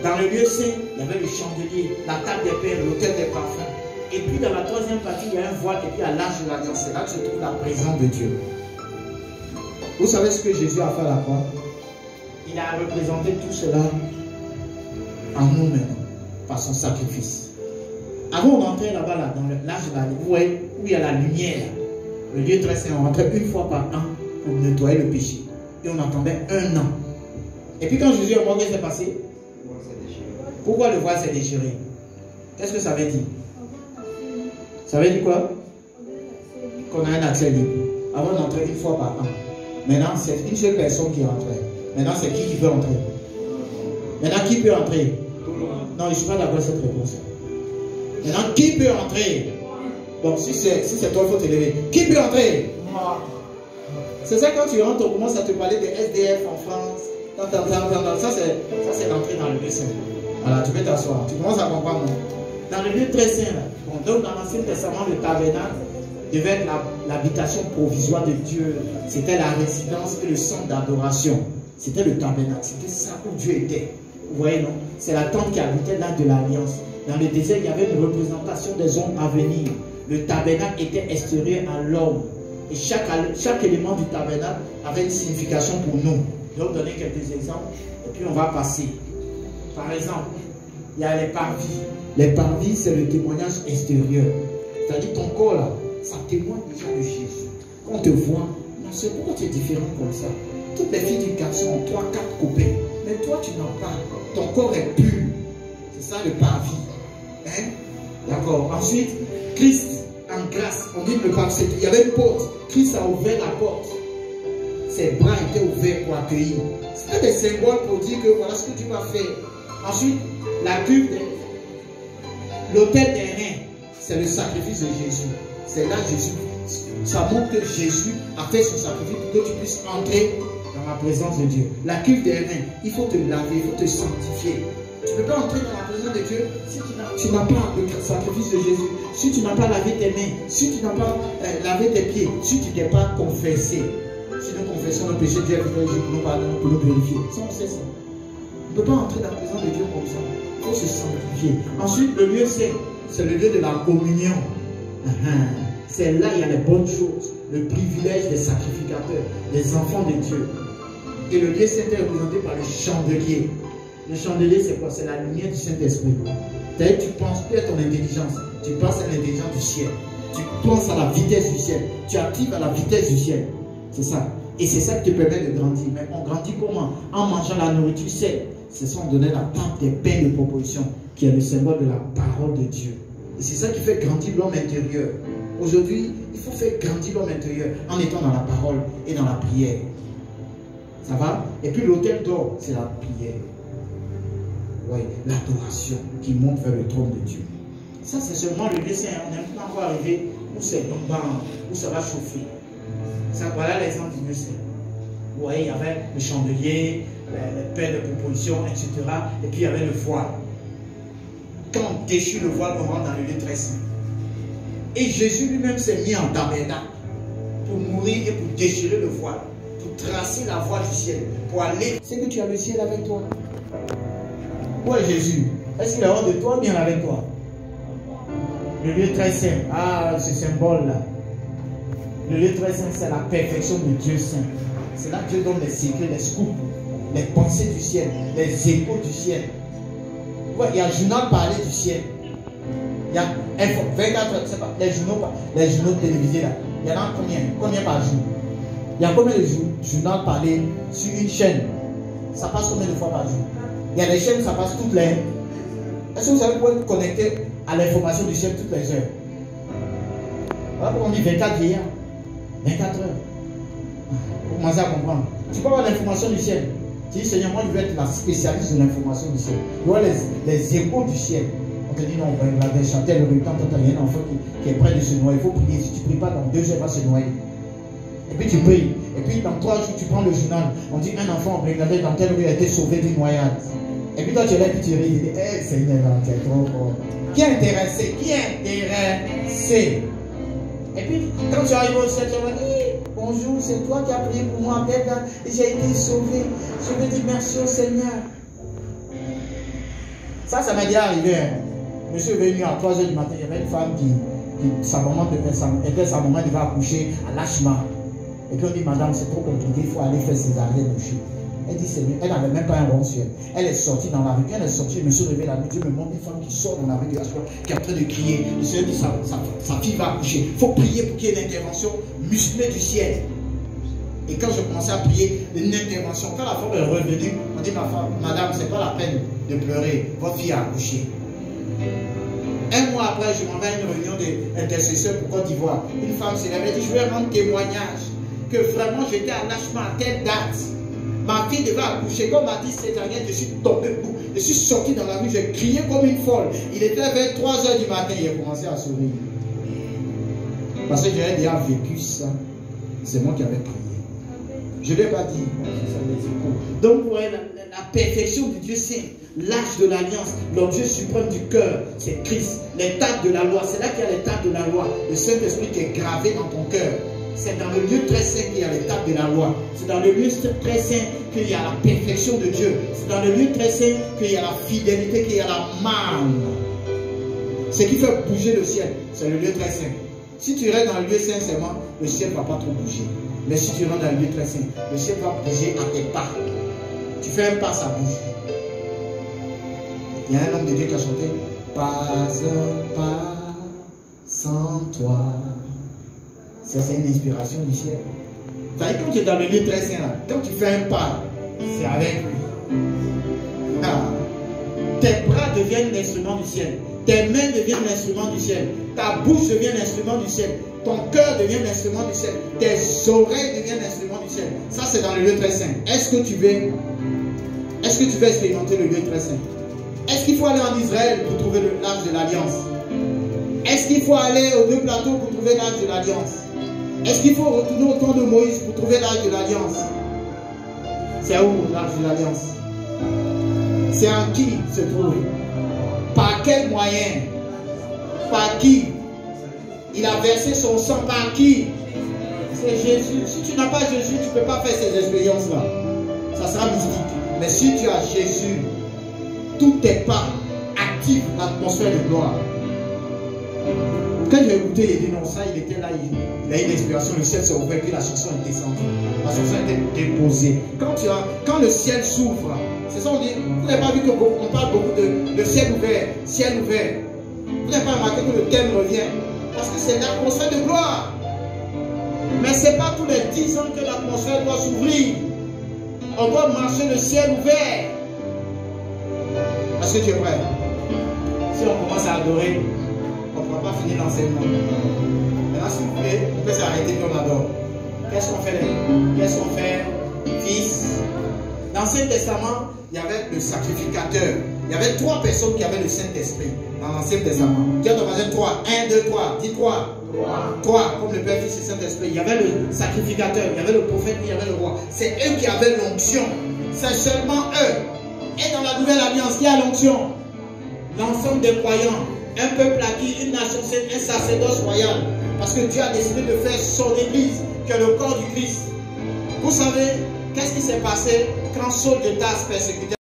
Dans le lieu saint, il y avait le chandelier, la table des pains, l'autel des parfums. Et puis dans la troisième partie, il y a un voile et puis à l'arche de l'alliance. C'est là que se trouve la présence de Dieu. Vous savez ce que Jésus a fait à la croix? Il a représenté tout cela en nous-mêmes, par son sacrifice. Avant, on rentrait là-bas, là, dans l'arche de l'alliance, vous voyez, où il y a la lumière, là. Le lieu très saint, on rentrait une fois par an pour nettoyer le péché. Et on attendait 1 an. Et puis quand Jésus est mort, qu'est-ce qui s'est passé? Pourquoi le voile s'est déchiré? Qu'est-ce que ça veut dire? Ça veut dire quoi? Qu'on a un accès libre. Avant d'entrer une fois par an. Maintenant, c'est une seule personne qui rentrait. Maintenant, c'est qui peut entrer? Maintenant, qui peut entrer? Non, je ne suis pas d'accord avec cette réponse. Maintenant, qui peut entrer? Bon, si c'est toi, il faut te lever. Qui peut entrer? C'est ça, quand tu rentres, on commence à te parler des SDF en France. Ça, c'est l'entrée dans le lieu saint. Voilà, tu peux t'asseoir. Tu commences à comprendre. Dans le lieu très saint, bon, donc dans l'Ancien Testament, le tabernacle devait être l'habitation provisoire de Dieu. C'était la résidence et le centre d'adoration. C'était le tabernacle. C'était ça où Dieu était. Vous voyez, non? C'est la tente qui habitait là de l'Alliance. Dans le désert, il y avait une représentation des hommes à venir. Le tabernacle était extérieur à l'homme. Et chaque élément du tabernacle avait une signification pour nous. Je vais vous donner quelques exemples. Et puis on va passer. Par exemple, il y a les parvis. Les parvis, c'est le témoignage extérieur. C'est-à-dire ton corps là, ça témoigne déjà de Jésus. Quand on te voit, c'est pourquoi tu es différent comme ça. Toutes les filles du garçon ont 3, 4 copains. Mais toi, tu n'en pas. Ton corps est pur. C'est ça le parvis. Hein? D'accord. Ensuite, Christ en grâce. On dit le parvis, il y avait une porte. Christ a ouvert la porte. Ses bras étaient ouverts pour accueillir. C'était des symboles pour dire que voilà ce que tu vas faire. Ensuite, la cuve, l'autel des reins, c'est le sacrifice de Jésus. C'est là Jésus. Ça montre que Jésus a fait son sacrifice pour que tu puisses entrer dans la présence de Dieu. La cuve des reins, il faut te laver, il faut te sanctifier. Tu ne peux pas entrer dans la présence de Dieu si tu n'as pas le sacrifice de Jésus, si tu n'as pas lavé tes mains, si tu n'as pas lavé tes pieds, si tu n'es pas confessé. Si nous confessons nos péchés, Dieu est pour nous pardonner, pour nous purifier. Ça, on sait ça. On ne peut pas entrer dans la présence de Dieu comme ça. Il faut se sanctifier. Ensuite, le lieu saint, c'est le lieu de la communion. C'est là il y a les bonnes choses, le privilège des sacrificateurs, des enfants de Dieu. Et le lieu saint est représenté par le chandelier. Le chandelier, c'est quoi? C'est la lumière du Saint-Esprit. C'est-à-dire tu penses plus à ton intelligence, tu penses à l'intelligence du ciel. Tu penses à la vitesse du ciel. Tu actives à la vitesse du ciel. C'est ça. Et c'est ça qui te permet de grandir. Mais on grandit comment? En mangeant la nourriture saine. C'est ça, on donnait la table des pains de proposition, qui est le symbole de la parole de Dieu. Et c'est ça qui fait grandir l'homme intérieur. Aujourd'hui, il faut faire grandir l'homme intérieur en étant dans la parole et dans la prière. Ça va? Et puis l'autel d'or, c'est la prière. Oui, l'adoration qui monte vers le trône de Dieu. Ça, c'est seulement le dessin. On n'est pas encore arrivé où c'est bombant, où ça va chauffer. Ça, voilà l'exemple du dessin. Vous voyez, il y avait le chandelier, les pains de proposition, etc. Et puis il y avait le voile. Quand on déchire le voile, on rentre dans le lieu très saint. Et Jésus lui-même s'est mis en tabernacle pour mourir et pour déchirer le voile, pour tracer la voie du ciel, pour aller. C'est que tu as le ciel avec toi. Où est Jésus? Est-ce qu'il est hors de toi ou bien avec toi? Le lieu très saint. Ah, ce symbole-là. Le lieu très saint, c'est la perfection de Dieu saint. C'est là que Dieu donne les secrets, les scoops, les pensées du ciel, les échos du ciel. Ouais, il y a journal parlé du ciel. Il y a 24 heures, c'est pas, les journaux télévisés là. Il y en a combien par jour? Il y a combien de journaux parlé sur une chaîne? Ça passe combien de fois par jour? Il y a des chaînes, ça passe toutes les. Est-ce que vous savez pouvoir vous connecter à l'information du ciel toutes les heures? Voilà pourquoi on dit 24 vieillards. 24 heures. Vous commencez à comprendre. Tu peux avoir l'information du ciel. Tu dis, Seigneur, moi je veux être la spécialiste de l'information du ciel. Tu vois les échos du ciel. On te dit, non, on va chanter le rythme, il y a un enfant qui est prêt de se noyer. Il faut prier. Si tu ne pries pas, dans 2 heures, il va se noyer. Et puis tu pries. Et puis dans 3 jours, tu prends le journal. On dit, un enfant en Bangladesh dans telle rue a été sauvé d'une noyade. Et puis toi, tu es là et puis tu ris. Tu dis, eh, Seigneur, tu es trop fort. Qui est intéressé? Qui est intéressé? Et puis, quand tu arrives au ciel, tu vas dire, bonjour, c'est toi qui as prié pour moi, et j'ai été sauvé. Je veux dire merci au Seigneur. Ça m'est déjà arrivé. Hein. Monsieur est venu à 3 h du matin, il y avait une femme qui sa maman devait accoucher à Lachma. Et puis on dit, madame, c'est trop compliqué, il faut aller faire césarienne au chien. Elle dit, Seigneur, elle n'avait même pas un rond sur elle. Elle est sortie dans la rue. Quand elle est sortie, je me suis réveillé la nuit. Dieu me montre une femme qui sort dans la rue de Lachma, qui est en train de crier. Le Seigneur dit, sa fille va accoucher. Il faut prier pour qu'il y ait une intervention musclée du ciel. Et quand je commençais à prier, une intervention, quand la femme est revenue, on dit, madame, c'est pas la peine de pleurer, votre fille a accouché. Un mois après, je m'en vais à une réunion d'intercesseurs pour Côte d'Ivoire. Une femme s'est levée et dit, je vais rendre témoignage que vraiment j'étais à Lachma à telle date. Ma fille devait accoucher. Comme m'a dit césarienne, je suis tombé debout. Je suis sorti dans la rue, j'ai crié comme une folle. Il était vers 3 h du matin, il a commencé à sourire. Parce que j'avais déjà vécu ça. C'est moi qui avais prié. Je ne l'ai pas dit. Donc, vous voyez, la perfection du Dieu saint, l'âge de l'alliance, l'objet suprême du cœur, c'est Christ. L'étape de la loi, c'est là qu'il y a l'étape de la loi. Le Saint-Esprit qui est gravé dans ton cœur. C'est dans le lieu très saint qu'il y a l'étape de la loi. C'est dans le lieu très saint qu'il y a la perfection de Dieu. C'est dans le lieu très saint qu'il y a la fidélité, qu'il y a la manne. Ce qui fait bouger le ciel, c'est le lieu très saint. Si tu restes dans le lieu saint seulement, le ciel ne va pas trop bouger. Mais si tu rentres dans le lieu très saint, le ciel va bouger à tes pas. Tu fais un pas, ça bouge. Il y a un homme de Dieu qui a chanté pas un pas sans toi. Ça, c'est une inspiration du ciel. C'est-à-dire, quand tu es dans le lieu très saint, là, quand tu fais un pas, c'est avec lui. Ah. Tes bras deviennent l'instrument du ciel. Tes mains deviennent l'instrument du ciel. Ta bouche devient l'instrument du ciel. Ton cœur devient l'instrument du ciel. Tes oreilles deviennent l'instrument du ciel. Ça, c'est dans le lieu très saint. Est-ce que tu veux expérimenter le lieu très saint? Est-ce qu'il faut aller en Israël pour trouver l'âge de l'alliance? Est-ce qu'il faut aller aux 2 plateaux pour trouver l'âge de l'alliance? Est-ce qu'il faut retourner au temps de Moïse pour trouver l'âge de l'alliance? C'est où l'âge de l'alliance? C'est en qui se trouve? Par quel moyen? Par qui? Il a versé son sang par qui? C'est Jésus. Si tu n'as pas Jésus, tu ne peux pas faire ces expériences-là. Ça sera mystique. Mais si tu as Jésus, tous tes pas activent l'atmosphère de gloire. Quand j'ai écouté, il a dit non, ça, il était là, il a eu l'inspiration, le ciel s'est ouvert, puis la chanson est descendue. La chanson était déposée. Quand le ciel s'ouvre, c'est ça on dit, vous n'avez pas vu qu'on parle beaucoup de ciel ouvert, ciel ouvert. Vous n'avez pas remarqué que le thème revient? Parce que c'est l'atmosphère de gloire. Mais ce n'est pas tous les 10 ans que l'atmosphère doit s'ouvrir. On doit marcher le ciel ouvert. Est-ce que tu es prêt? Si on commence à adorer, on ne pourra pas finir l'enseignement. Maintenant, si vous voulez, on peut s'arrêter puis on adore. Qu'est-ce qu'on fait? Qu'est-ce qu'on fait? Fils. Dans l'Ancien Testament, il y avait le sacrificateur. Il y avait 3 personnes qui avaient le Saint-Esprit dans l'Ancien Testament. Dieu a demandé 3. 1, 2, 3. Dis 3. 3, comme le Père, Fils et Saint-Esprit. Il y avait le sacrificateur, il y avait le prophète, il y avait le roi. C'est eux qui avaient l'onction. C'est seulement eux. Et dans la nouvelle alliance, il y a l'onction. L'ensemble des croyants, un peuple acquis, une nation sainte, un sacerdoce royal. Parce que Dieu a décidé de faire son église, qui est le corps du Christ. Vous savez, qu'est-ce qui s'est passé quand Saul de Tarse persécutait